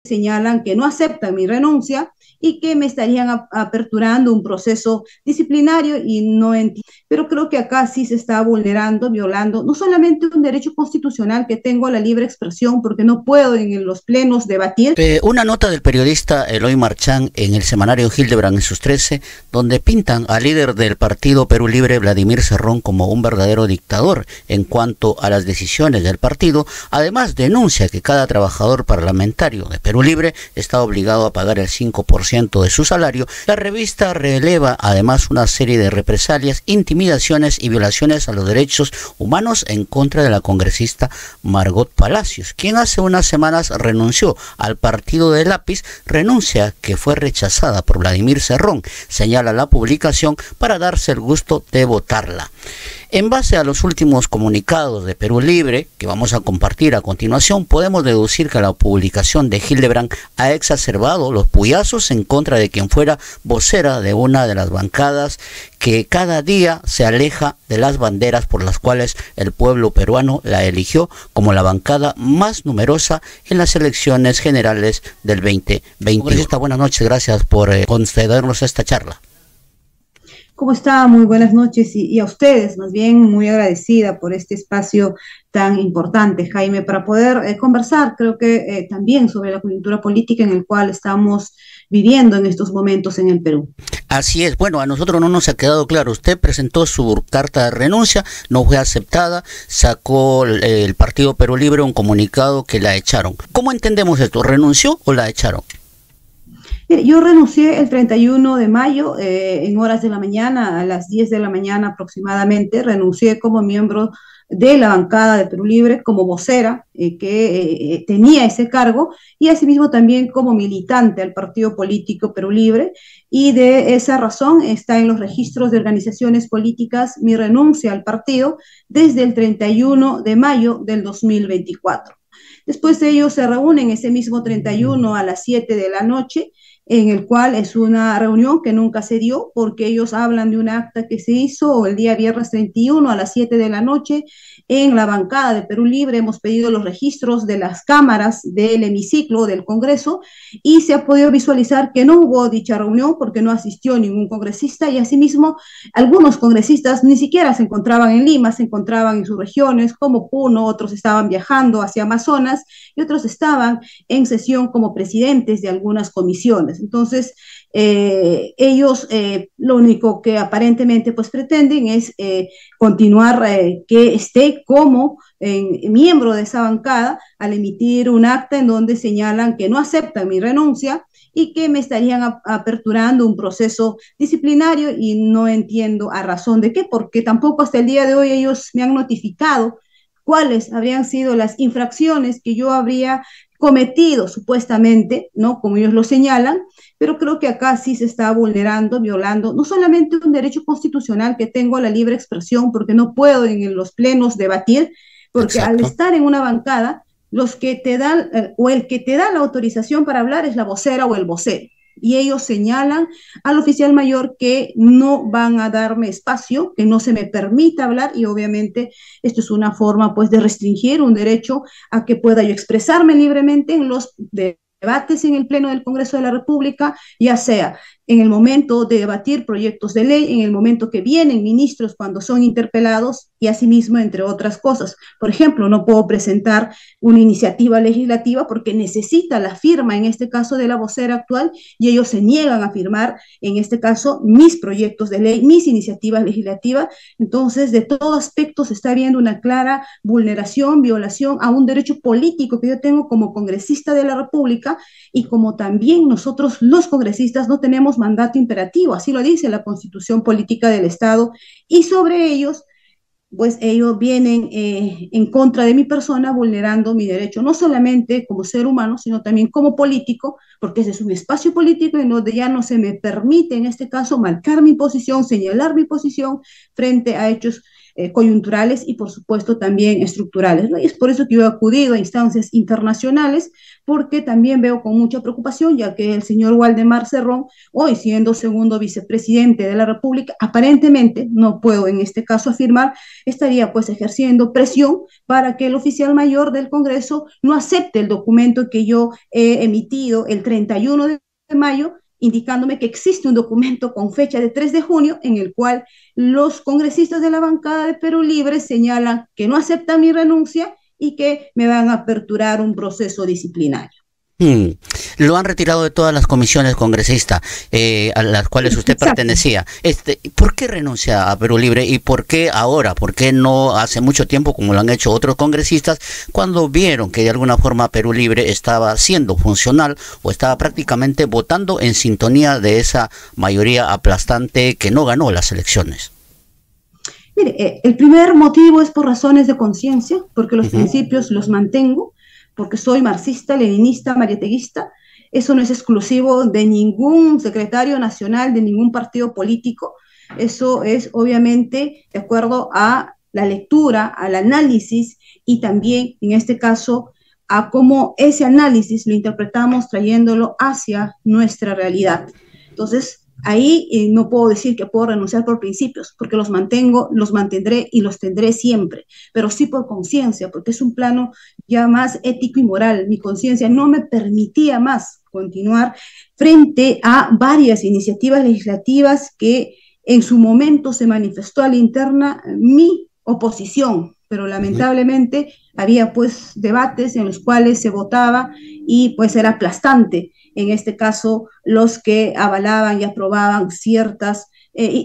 señalan que no aceptan mi renuncia y que me estarían aperturando un proceso disciplinario y no entiendo. Pero creo que acá sí se está vulnerando, violando, no solamente un derecho constitucional que tengo a la libre expresión, porque no puedo en los plenos debatir. Una nota del periodista Eloy Marchán en el semanario Hildebrand en sus 13, donde pintan al líder del partido Perú Libre, Vladimir Cerrón, como un verdadero dictador en cuanto a las decisiones del partido. Además, denuncia que cada trabajador parlamentario de Perú Libre está obligado a pagar el 5% de su salario. La revista releva además una serie de represalias, intimidaciones y violaciones a los derechos humanos en contra de la congresista Margot Palacios, quien hace unas semanas renunció al partido de Lápiz, renuncia que fue rechazada por Vladimir Cerrón, señala la publicación, para darse el gusto de votarla. En base a los últimos comunicados de Perú Libre, que vamos a compartir a continuación, podemos deducir que la publicación de Hildebrand ha exacerbado los puyazos en contra de quien fuera vocera de una de las bancadas que cada día se aleja de las banderas por las cuales el pueblo peruano la eligió como la bancada más numerosa en las elecciones generales del 2021. Buenas noches, gracias por concedernos esta charla. ¿Cómo está? Muy buenas noches y a ustedes, más bien muy agradecida por este espacio tan importante, Jaime, para poder conversar, creo que también sobre la coyuntura política en el cual estamos viviendo en estos momentos en el Perú. Así es, bueno, a nosotros no nos ha quedado claro, usted presentó su carta de renuncia, no fue aceptada, sacó el Partido Perú Libre un comunicado que la echaron. ¿Cómo entendemos esto? ¿Renunció o la echaron? Mire, yo renuncié el 31 de mayo, en horas de la mañana, a las 10 de la mañana aproximadamente, renuncié como miembro de la bancada de Perú Libre, como vocera que tenía ese cargo, y asimismo también como militante al partido político Perú Libre, y de esa razón está en los registros de organizaciones políticas mi renuncia al partido desde el 31 de mayo del 2024. Después de ellos se reúnen ese mismo 31 a las 7 de la noche, en el cual es una reunión que nunca se dio porque ellos hablan de un acta que se hizo el día viernes 31 a las 7 de la noche en la bancada de Perú Libre. Hemos pedido los registros de las cámaras del hemiciclo del Congreso y se ha podido visualizar que no hubo dicha reunión porque no asistió ningún congresista, y asimismo algunos congresistas ni siquiera se encontraban en Lima, se encontraban en sus regiones como Puno, otros estaban viajando hacia Amazonas y otros estaban en sesión como presidentes de algunas comisiones. Entonces, ellos lo único que aparentemente pues pretenden es continuar que esté como miembro de esa bancada al emitir un acta en donde señalan que no aceptan mi renuncia y que me estarían aperturando un proceso disciplinario, y no entiendo a razón de qué, porque tampoco hasta el día de hoy ellos me han notificado cuáles habrían sido las infracciones que yo habría cometido supuestamente, ¿no? Como ellos lo señalan, pero creo que acá sí se está vulnerando, violando, no solamente un derecho constitucional que tengo a la libre expresión, porque no puedo en los plenos debatir, porque al Exacto. estar en una bancada, los que te dan, o el que te da la autorización para hablar es la vocera o el vocero. Y ellos señalan al oficial mayor que no van a darme espacio, que no se me permita hablar, y obviamente esto es una forma pues de restringir un derecho a que pueda yo expresarme libremente en los debates en el Pleno del Congreso de la República, ya sea en el momento de debatir proyectos de ley, en el momento que vienen ministros cuando son interpelados, y asimismo entre otras cosas. Por ejemplo, no puedo presentar una iniciativa legislativa porque necesita la firma, en este caso de la vocera actual, y ellos se niegan a firmar, en este caso, mis proyectos de ley, mis iniciativas legislativas. Entonces, de todo aspecto se está viendo una clara vulneración, violación a un derecho político que yo tengo como congresista de la República, y como también nosotros los congresistas no tenemos mandato imperativo, así lo dice la Constitución Política del Estado, y sobre ellos pues ellos vienen en contra de mi persona, vulnerando mi derecho, no solamente como ser humano, sino también como político, porque ese es un espacio político en donde ya no se me permite, en este caso, marcar mi posición, señalar mi posición frente a hechos coyunturales y por supuesto también estructurales, ¿no? Y es por eso que yo he acudido a instancias internacionales, porque también veo con mucha preocupación, ya que el señor Waldemar Cerrón, hoy siendo segundo vicepresidente de la República, aparentemente, no puedo en este caso afirmar, estaría pues ejerciendo presión para que el oficial mayor del Congreso no acepte el documento que yo he emitido el 31 de mayo, indicándome que existe un documento con fecha de 3 de junio en el cual los congresistas de la bancada de Perú Libre señalan que no aceptan mi renuncia y que me van a aperturar un proceso disciplinario. Lo han retirado de todas las comisiones congresistas a las cuales usted pertenecía. ¿Por qué renuncia a Perú Libre y por qué ahora? ¿Por qué no hace mucho tiempo como lo han hecho otros congresistas cuando vieron que de alguna forma Perú Libre estaba siendo funcional o estaba prácticamente votando en sintonía de esa mayoría aplastante que no ganó las elecciones? Mire, el primer motivo es por razones de conciencia, porque los principios los mantengo, porque soy marxista, leninista, marieteguista. Eso no es exclusivo de ningún secretario nacional, de ningún partido político. Eso es obviamente de acuerdo a la lectura, al análisis y también, en este caso, a cómo ese análisis lo interpretamos trayéndolo hacia nuestra realidad. Entonces, ahí no puedo decir que puedo renunciar por principios, porque los mantengo, los mantendré y los tendré siempre, pero sí por conciencia, porque es un plano ya más ético y moral. Mi conciencia no me permitía más continuar frente a varias iniciativas legislativas que en su momento se manifestó a la interna mi oposición, pero lamentablemente había pues debates en los cuales se votaba y pues era aplastante, en este caso los que avalaban y aprobaban ciertas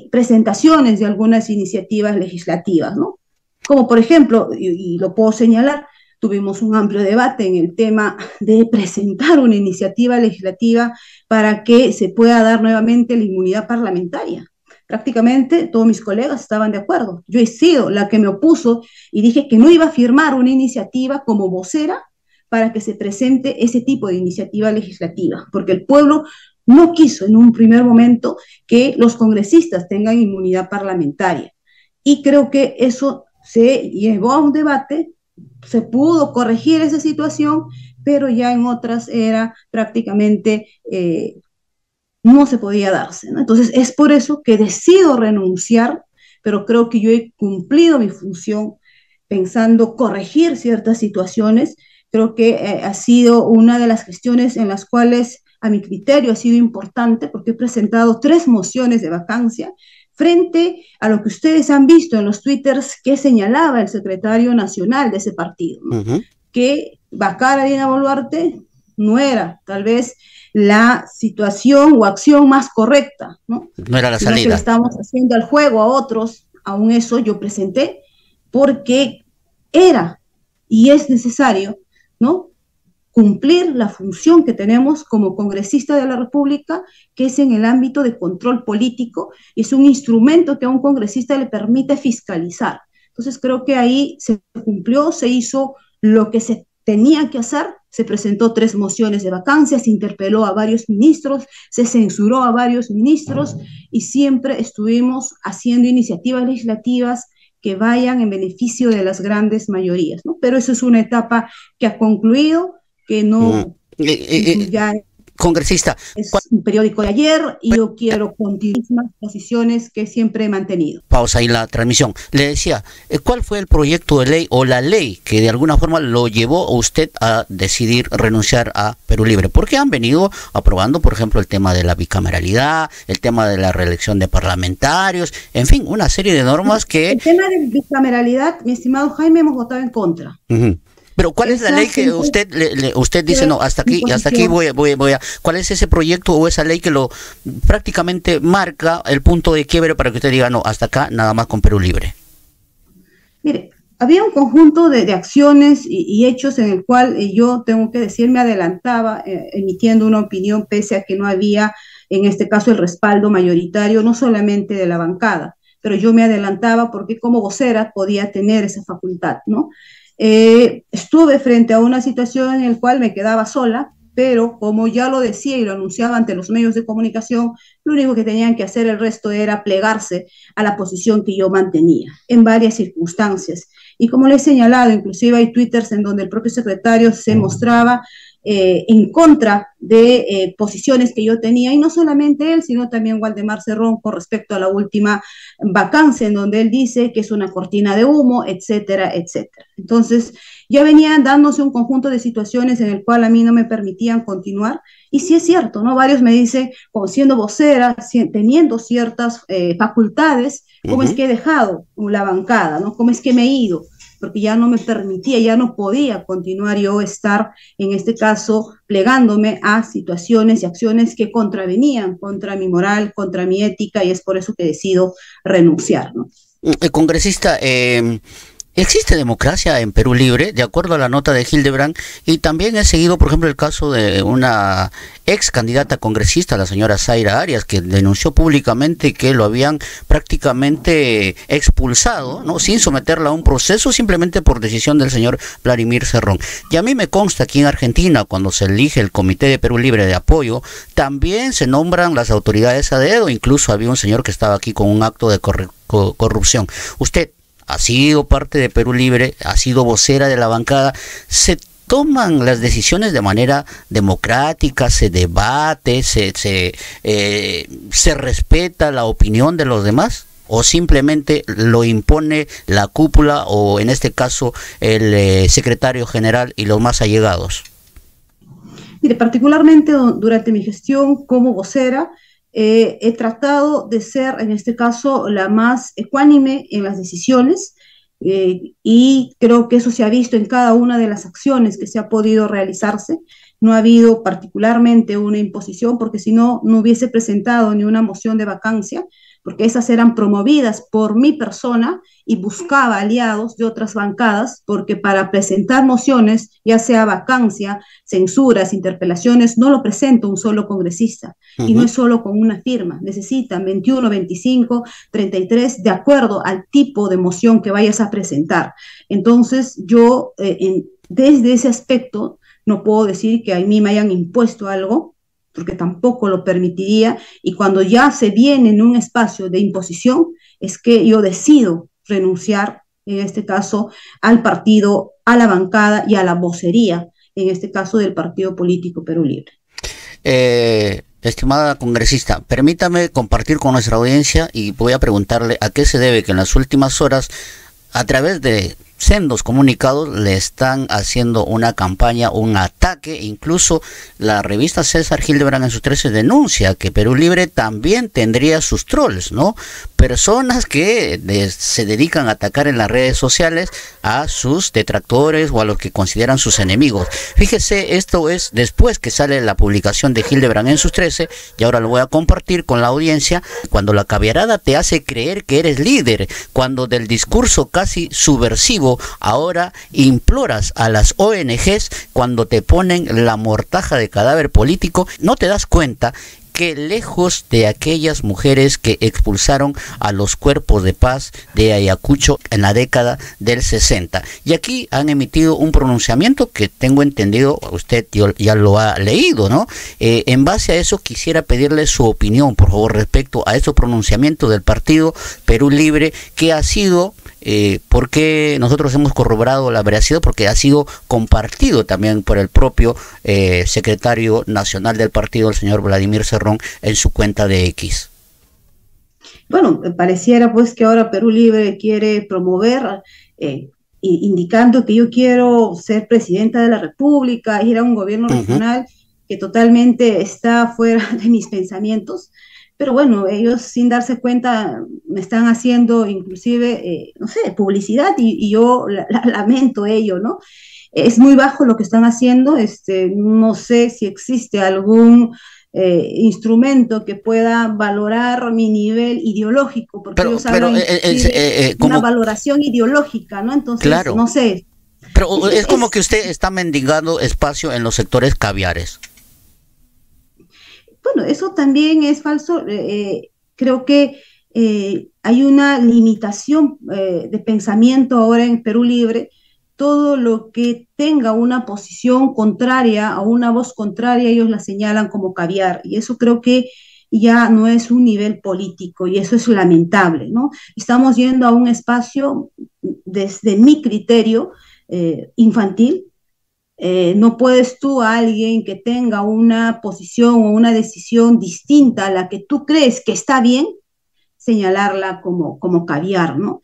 presentaciones de algunas iniciativas legislativas, ¿no? Como por ejemplo, y lo puedo señalar, tuvimos un amplio debate en el tema de presentar una iniciativa legislativa para que se pueda dar nuevamente la inmunidad parlamentaria. Prácticamente todos mis colegas estaban de acuerdo. Yo he sido la que me opuso y dije que no iba a firmar una iniciativa como vocera para que se presente ese tipo de iniciativa legislativa, porque el pueblo no quiso en un primer momento que los congresistas tengan inmunidad parlamentaria. Y creo que eso se llevó a un debate, se pudo corregir esa situación, pero ya en otras era prácticamente no se podía darse, ¿no? Entonces es por eso que decido renunciar, pero creo que yo he cumplido mi función pensando corregir ciertas situaciones. Creo que ha sido una de las gestiones en las cuales a mi criterio ha sido importante, porque he presentado 3 mociones de vacancia frente a lo que ustedes han visto en los twitters que señalaba el secretario nacional de ese partido, ¿no? Que Bacara Dina Boluarte no era tal vez la situación o acción más correcta, ¿no? No era la salida. Que le estamos haciendo al juego a otros, aún eso yo presenté, porque era y es necesario, ¿no?, cumplir la función que tenemos como congresista de la República, que es en el ámbito de control político, y es un instrumento que a un congresista le permite fiscalizar. Entonces creo que ahí se cumplió, se hizo lo que se tenía que hacer, se presentó 3 mociones de vacancia, se interpeló a varios ministros, se censuró a varios ministros y siempre estuvimos haciendo iniciativas legislativas que vayan en beneficio de las grandes mayorías, ¿no? Pero eso es una etapa que ha concluido, que no ya congresista, es un periódico de ayer y yo quiero continuar las posiciones que siempre he mantenido. Pausa ahí la transmisión. Le decía, ¿cuál fue el proyecto de ley o la ley que de alguna forma lo llevó a usted a decidir renunciar a Perú Libre? Porque han venido aprobando, por ejemplo, el tema de la bicameralidad, el tema de la reelección de parlamentarios, en fin, una serie de normas que... El tema de bicameralidad, mi estimado Jaime, hemos votado en contra. Pero ¿cuál es la ley que usted dice, no, hasta aquí voy a... ¿Cuál es ese proyecto o esa ley que lo prácticamente marca el punto de quiebre para que usted diga, no, hasta acá nada más con Perú Libre? Mire, había un conjunto de acciones y hechos en el cual yo, tengo que decir, me adelantaba emitiendo una opinión pese a que no había, en este caso, el respaldo mayoritario, no solamente de la bancada, pero yo me adelantaba porque como vocera podía tener esa facultad, ¿no? Estuve frente a una situación en la cual me quedaba sola, pero como ya lo decía y lo anunciaba ante los medios de comunicación, lo único que tenían que hacer el resto era plegarse a la posición que yo mantenía en varias circunstancias. Y como le he señalado, inclusive hay twitters en donde el propio secretario se mostraba en contra de posiciones que yo tenía, y no solamente él, sino también Waldemar Cerrón con respecto a la última vacancia, en donde él dice que es una cortina de humo, etcétera, etcétera. Entonces, ya venían dándose un conjunto de situaciones en el cual a mí no me permitían continuar, y sí es cierto, ¿no? Varios me dicen, como siendo vocera, teniendo ciertas facultades, ¿cómo es que he dejado la bancada, ¿no? ¿Cómo es que me he ido? Porque ya no me permitía, ya no podía continuar yo estar, en este caso, plegándome a situaciones y acciones que contravenían contra mi moral, contra mi ética, y es por eso que decido renunciar, ¿no? Congresista, ¿existe democracia en Perú Libre? De acuerdo a la nota de Hildebrand, y también he seguido, por ejemplo, el caso de una ex candidata congresista, la señora Zaira Arias, que denunció públicamente que lo habían prácticamente expulsado, ¿no? Sin someterla a un proceso, simplemente por decisión del señor Vladimir Cerrón. Y a mí me consta aquí en Argentina, cuando se elige el Comité de Perú Libre de Apoyo, también se nombran las autoridades a dedo. Incluso había un señor que estaba aquí con un acto de corrupción. Usted ha sido parte de Perú Libre, ha sido vocera de la bancada. ¿Se toman las decisiones de manera democrática, se debate, se respeta la opinión de los demás? ¿O simplemente lo impone la cúpula, o en este caso el secretario general y los más allegados? Mire, particularmente durante mi gestión como vocera, he tratado de ser, en este caso, la más ecuánime en las decisiones, y creo que eso se ha visto en cada una de las acciones que se ha podido realizarse. No ha habido particularmente una imposición, porque si no, no hubiese presentado ni una moción de vacancia, porque esas eran promovidas por mi persona y buscaba aliados de otras bancadas, porque para presentar mociones, ya sea vacancia, censuras, interpelaciones, no lo presenta un solo congresista, y no es solo con una firma, necesitan 21, 25, 33, de acuerdo al tipo de moción que vayas a presentar. Entonces, yo, desde ese aspecto, no puedo decir que a mí me hayan impuesto algo, porque tampoco lo permitiría, y cuando ya se viene en un espacio de imposición, es que yo decido renunciar, en este caso, al partido, a la bancada y a la vocería, en este caso del Partido Político Perú Libre. Estimada congresista, permítame compartir con nuestra audiencia, y voy a preguntarle a qué se debe que en las últimas horas, a través de sendos comunicados, le están haciendo una campaña, un ataque. Incluso la revista César Hildebrand en sus 13 denuncia que Perú Libre también tendría sus trolls, ¿no? Personas que se dedican a atacar en las redes sociales a sus detractores o a los que consideran sus enemigos. Fíjese, esto es después que sale la publicación de Hildebrand en sus 13, y ahora lo voy a compartir con la audiencia. Cuando la caviarada te hace creer que eres líder, cuando del discurso casi subversivo ahora imploras a las ONGs, cuando te ponen la mortaja de cadáver político, no te das cuenta que lejos de aquellas mujeres que expulsaron a los cuerpos de paz de Ayacucho en la década del 60. Y aquí han emitido un pronunciamiento que tengo entendido, usted ya lo ha leído, ¿no? En base a eso quisiera pedirle su opinión, por favor, respecto a estos pronunciamientos del Partido Perú Libre, que ha sido... porque nosotros hemos corroborado la veracidad, porque ha sido compartido también por el propio secretario nacional del partido, el señor Vladimir Cerrón, en su cuenta de X. Bueno, pareciera pues que ahora Perú Libre quiere promover, indicando que yo quiero ser presidenta de la República, ir a un gobierno regional, que totalmente está fuera de mis pensamientos. Pero bueno, ellos sin darse cuenta me están haciendo inclusive, no sé, publicidad, y yo lamento ello, ¿no? Es muy bajo lo que están haciendo, no sé si existe algún instrumento que pueda valorar mi nivel ideológico, porque ellos hablan de una valoración ideológica, ¿no? Entonces, claro, no sé. Pero es como que usted está mendigando espacio en los sectores caviares. Bueno, eso también es falso. Creo que hay una limitación de pensamiento ahora en Perú Libre, todo lo que tenga una posición contraria o una voz contraria, ellos la señalan como caviar. Y eso creo que ya no es un nivel político y eso es lamentable, ¿no? Estamos yendo a un espacio, desde mi criterio, infantil. No puedes tú a alguien que tenga una posición o una decisión distinta a la que tú crees que está bien, señalarla como caviar, ¿no?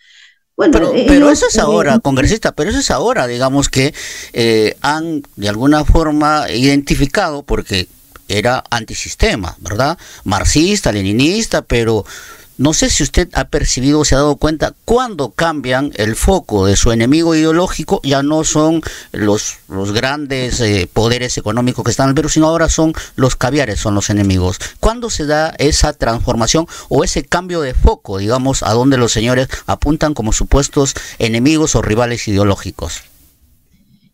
Bueno, Pero eso ellos, es ahora, congresista, pero eso es ahora, digamos que han de alguna forma identificado, porque era antisistema, ¿verdad? Marxista, leninista, pero no sé si usted ha percibido o se ha dado cuenta cuando cambian el foco de su enemigo ideológico, ya no son los grandes poderes económicos que están en el Perú, sino ahora son los caviares, son los enemigos. ¿Cuándo se da esa transformación o ese cambio de foco, digamos, a donde los señores apuntan como supuestos enemigos o rivales ideológicos?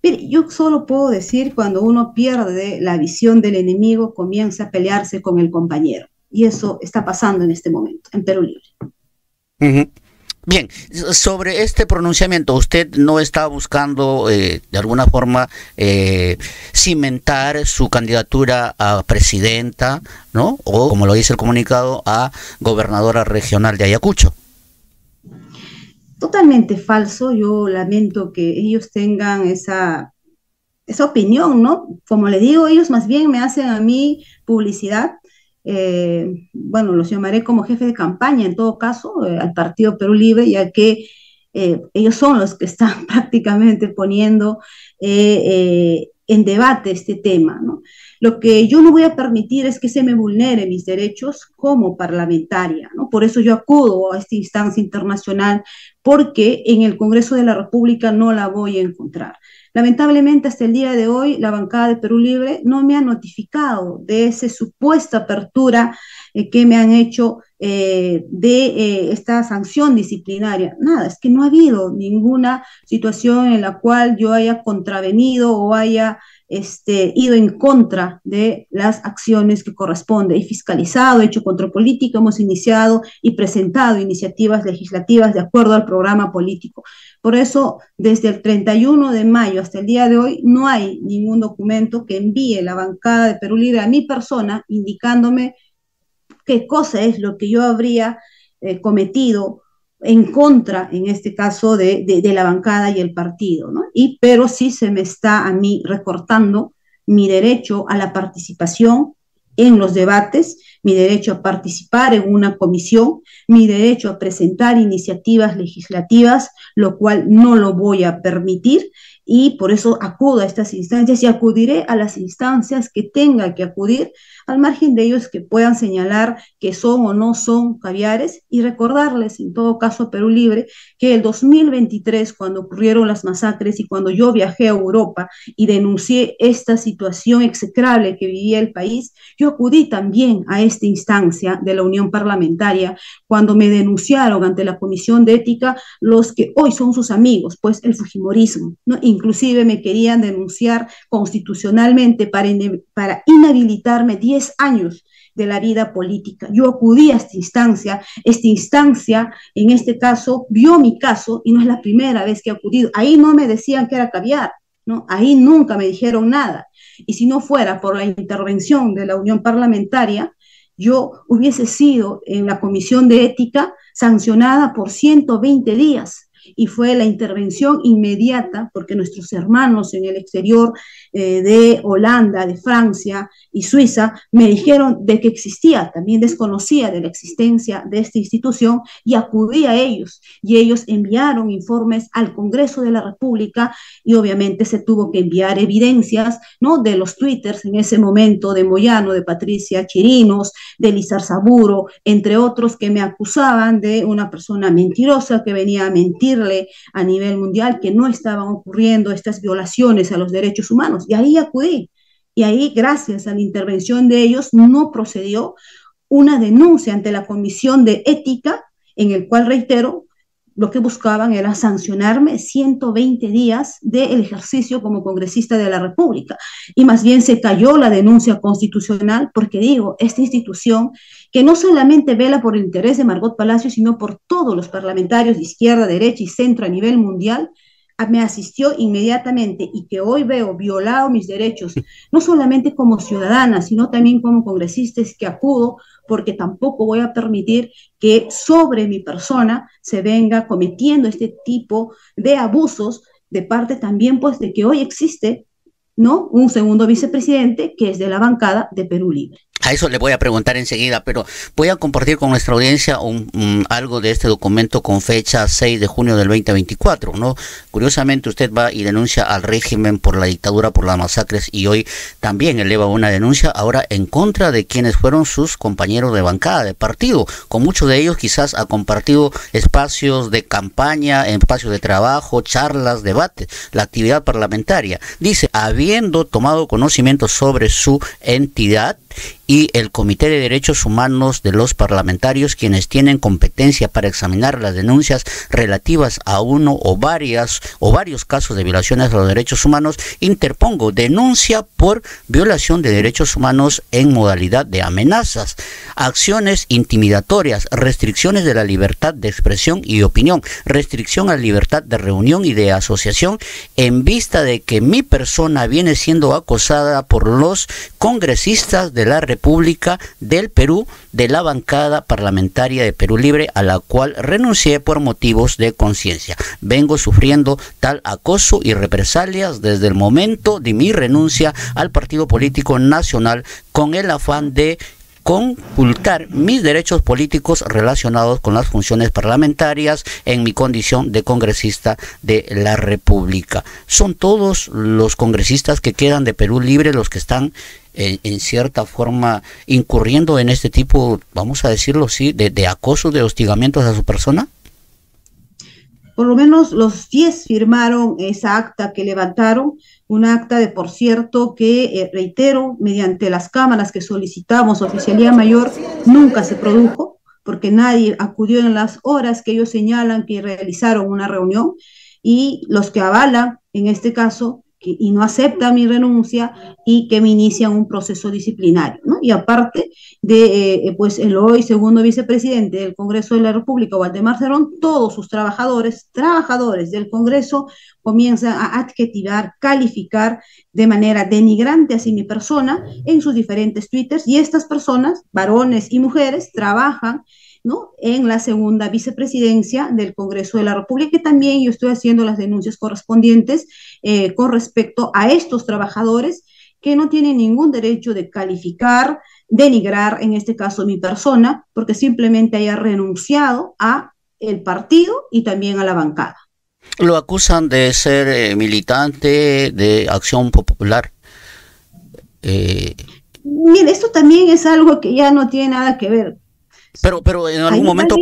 mire, yo solo puedo decir cuando uno pierde la visión del enemigo, comienza a pelearse con el compañero. Y eso está pasando en este momento, en Perú Libre. Ujú. Bien, sobre este pronunciamiento, usted no está buscando de alguna forma cimentar su candidatura a presidenta, ¿no? O, como lo dice el comunicado, a gobernadora regional de Ayacucho. Totalmente falso. Yo lamento que ellos tengan esa opinión, ¿no? Como le digo, ellos más bien me hacen a mí publicidad. Bueno, los llamaré como jefe de campaña en todo caso, al Partido Perú Libre, ya que ellos son los que están prácticamente poniendo en debate este tema, ¿no? Lo que yo no voy a permitir es que se me vulnere mis derechos como parlamentaria, ¿no? Por eso yo acudo a esta instancia internacional, porque en el Congreso de la República no la voy a encontrar. Lamentablemente, hasta el día de hoy, la bancada de Perú Libre no me ha notificado de esa supuesta apertura que me han hecho de esta sanción disciplinaria. Nada, es que no ha habido ninguna situación en la cual yo haya contravenido o haya ido en contra de las acciones que corresponde. He fiscalizado, he hecho control político, hemos iniciado y presentado iniciativas legislativas de acuerdo al programa político. Por eso, desde el 31 de mayo hasta el día de hoy, no hay ningún documento que envíe la bancada de Perú Libre a mi persona indicándome qué cosa es lo que yo habría cometido en contra, en este caso, de la bancada y el partido, ¿no? Pero sí se me está a mí recortando mi derecho a la participación en los debates, mi derecho a participar en una comisión, mi derecho a presentar iniciativas legislativas, lo cual no lo voy a permitir, y por eso acudo a estas instancias y acudiré a las instancias que tenga que acudir, al margen de ellos que puedan señalar que son o no son caviares, y recordarles en todo caso a Perú Libre que el 2023, cuando ocurrieron las masacres y cuando yo viajé a Europa y denuncié esta situación execrable que vivía el país, yo acudí también a esta instancia de la Unión Parlamentaria cuando me denunciaron ante la Comisión de Ética los que hoy son sus amigos, pues el fujimorismo, ¿no? Inclusive me querían denunciar constitucionalmente para inhabilitarme 10 años de la vida política. Yo acudí a esta instancia en este caso vio mi caso y no es la primera vez que he acudido. Ahí no me decían que era caviar, ¿no? Ahí nunca me dijeron nada. Y si no fuera por la intervención de la Unión Parlamentaria, yo hubiese sido en la Comisión de Ética sancionada por 120 días. Y fue la intervención inmediata, porque nuestros hermanos en el exterior de Holanda, de Francia y Suiza me dijeron de que existía, también desconocía de la existencia de esta institución y acudí a ellos. Y ellos enviaron informes al Congreso de la República y obviamente se tuvo que enviar evidencias, ¿no?, de los twitters en ese momento de Moyano, de Patricia Chirinos, de Lizar Saburo, entre otros, que me acusaban de una persona mentirosa que venía a mentirle a nivel mundial, que no estaban ocurriendo estas violaciones a los derechos humanos. Y ahí acudí. Y ahí, gracias a la intervención de ellos, no procedió una denuncia ante la Comisión de Ética, en el cual, reitero, lo que buscaban era sancionarme 120 días del ejercicio como congresista de la República. Y más bien se cayó la denuncia constitucional porque, digo, esta institución que no solamente vela por el interés de Margot Palacio, sino por todos los parlamentarios de izquierda, derecha y centro a nivel mundial, me asistió inmediatamente y que hoy veo violado mis derechos, no solamente como ciudadana, sino también como congresista, es que acudo porque tampoco voy a permitir que sobre mi persona se venga cometiendo este tipo de abusos de parte también pues de que hoy existe, ¿no?, un segundo vicepresidente que es de la bancada de Perú Libre. A eso le voy a preguntar enseguida, pero voy a compartir con nuestra audiencia algo de este documento con fecha 6 de junio del 2024, ¿no? Curiosamente usted va y denuncia al régimen por la dictadura, por las masacres, y hoy también eleva una denuncia ahora en contra de quienes fueron sus compañeros de bancada, de partido. Con muchos de ellos quizás ha compartido espacios de campaña, espacios de trabajo, charlas, debates, la actividad parlamentaria. Dice, habiendo tomado conocimiento sobre su entidad y el Comité de Derechos Humanos de los parlamentarios, quienes tienen competencia para examinar las denuncias relativas a uno o varios casos de violaciones a los derechos humanos, interpongo denuncia por violación de derechos humanos en modalidad de amenazas, acciones intimidatorias, restricciones de la libertad de expresión y opinión, restricción a la libertad de reunión y de asociación, en vista de que mi persona viene siendo acosada por los congresistas de la República del Perú, de la bancada parlamentaria de Perú Libre, a la cual renuncié por motivos de conciencia. Vengo sufriendo tal acoso y represalias desde el momento de mi renuncia al Partido Político Nacional, con el afán de conculcar mis derechos políticos relacionados con las funciones parlamentarias en mi condición de congresista de la República. ¿Son todos los congresistas que quedan de Perú Libre los que están en cierta forma incurriendo en este tipo, vamos a decirlo así, de acoso, de hostigamientos a su persona? Por lo menos los 10 firmaron esa acta que levantaron, un acta de, por cierto, que reitero, mediante las cámaras que solicitamos, Oficialía Mayor, nunca se produjo, porque nadie acudió en las horas que ellos señalan que realizaron una reunión, y los que avalan, en este caso, y no aceptan mi renuncia y que me inician un proceso disciplinario, ¿no? Y aparte de, pues, el hoy segundo vicepresidente del Congreso de la República, Waldemar Cerrón, todos sus trabajadores del Congreso comienzan a adjetivar, calificar de manera denigrante hacia mi persona en sus diferentes twitters, y estas personas, varones y mujeres, trabajan, ¿no?, en la segunda vicepresidencia del Congreso de la República, y también yo estoy haciendo las denuncias correspondientes con respecto a estos trabajadores que no tienen ningún derecho de calificar, denigrar, en este caso mi persona, porque simplemente haya renunciado a el partido y también a la bancada. Lo acusan de ser militante de Acción Popular. Mire, esto también es algo que ya no tiene nada que ver. Pero en algún momento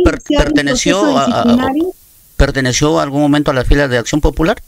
perteneció algún momento a las filas de Acción Popular.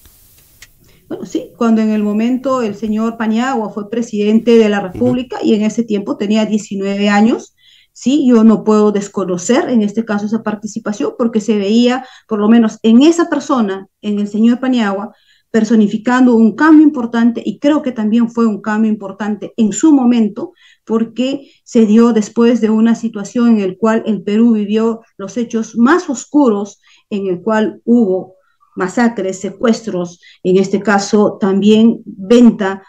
Bueno, sí, cuando en el momento el señor Paniagua fue presidente de la República, y en ese tiempo tenía 19 años, sí, yo no puedo desconocer en este caso esa participación, porque se veía, por lo menos en esa persona, en el señor Paniagua, personificando un cambio importante, y creo que también fue un cambio importante en su momento, porque se dio después de una situación en la cual el Perú vivió los hechos más oscuros, en el cual hubo masacres, secuestros, en este caso también venta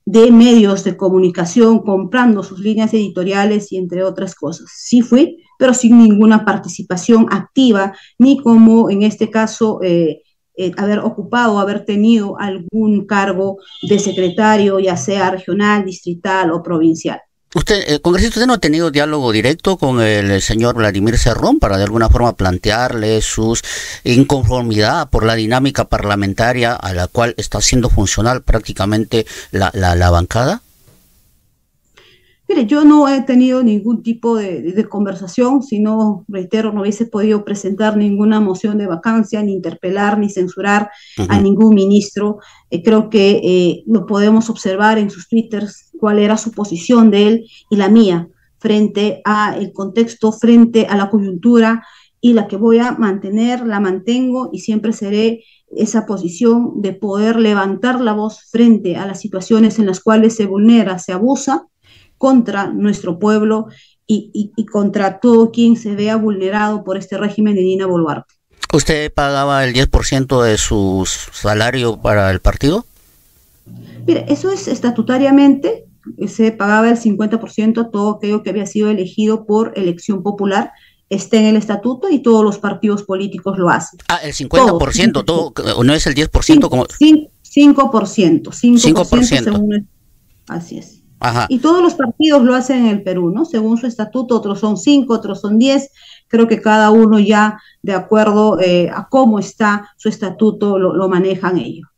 de medios de comunicación, comprando sus líneas editoriales y entre otras cosas. Sí fui, pero sin ninguna participación activa, ni como en este caso haber ocupado, haber tenido algún cargo de secretario, ya sea regional, distrital o provincial. Usted, congresista, ¿usted no ha tenido diálogo directo con el señor Vladimir Cerrón para de alguna forma plantearle su inconformidad por la dinámica parlamentaria a la cual está siendo funcional prácticamente la bancada? Mire, yo no he tenido ningún tipo de conversación, si no, reitero, no hubiese podido presentar ninguna moción de vacancia, ni interpelar, ni censurar a ningún ministro. Creo que lo podemos observar en sus twitters, cuál era su posición de él y la mía frente al contexto, frente a la coyuntura, y la que voy a mantener, la mantengo, y siempre seré esa posición de poder levantar la voz frente a las situaciones en las cuales se vulnera, se abusa contra nuestro pueblo y contra todo quien se vea vulnerado por este régimen de Dina Boluarte. ¿Usted pagaba el 10% de su salario para el partido? Mire, eso es estatutariamente, se pagaba el 50% a todo aquello que había sido elegido por elección popular, está en el estatuto y todos los partidos políticos lo hacen. Ah, el Todos. 50%, todo, no es el 10% como 5%, 5% 5%. según así es. Ajá. Y todos los partidos lo hacen en el Perú, ¿no? Según su estatuto, otros son 5, otros son 10. Creo que cada uno ya, de acuerdo a cómo está su estatuto, lo manejan ellos.